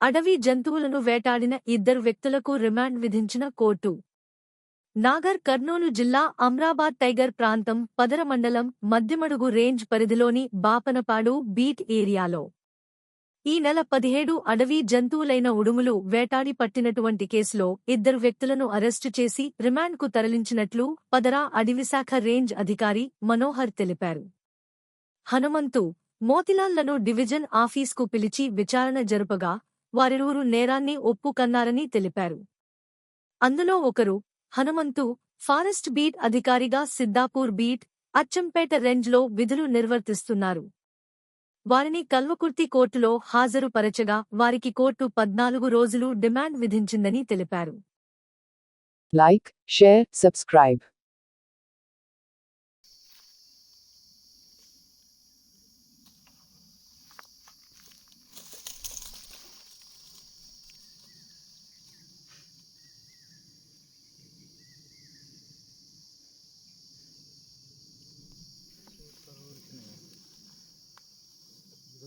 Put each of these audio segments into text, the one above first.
అడవి జంతువులను వేటాడిన 2 వ్యక్తులకు రిమాండ్ విధించిన కోర్టు. నాగర్ కర్నూలు జిల్లా అమ్రాబాద్ టైగర్ ప్రాంతం పదర మండలం మద్దిమడుగు రేంజ్ పరిధిలోని బాపనపాడు బీట్ ఏరియాలో ఈ నెల 17 అడవి జంతువులైన ఉడుములు వేటాడి పట్టినటువంటి కేసులో 2 వ్యక్తులను అరెస్టు చేసి రిమాండ్కు తరలించినట్లు పదరా అడవిశాఖ రేంజ్ అధికారి మనోహర్ తెలిపారు. హనుమంతు, మోతిలాల్లను డివిజన్ ఆఫీస్కు పిలిచి విచారణ జరుపగా వారిరువురు నేరాన్ని ఒప్పుకన్నారని తెలిపారు. అందులో ఒకరు, హనుమంతు, ఫారెస్ట్ బీట్ అధికారిగా సిద్దాపూర్ బీట్, అచ్చంపేట రేంజ్లో విధులు నిర్వర్తిస్తున్నారు. వారిని కల్వకుర్తి కోర్టులో హాజరుపరచగా వారికి కోర్టు 14 రోజులు డిమాండ్ విధించిందని తెలిపారు. Like, share, subscribe.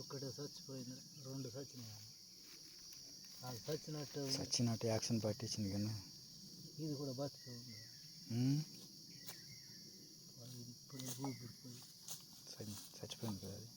ఒకటే చచ్చిపోయింది, 2 చచ్చినాయి. అది చచ్చినట్టు యాక్షన్ పట్టించింది కానీ ఇది కూడా బతికే ఉంది. ఇప్పుడు చచ్చిపోయింది కదా అది.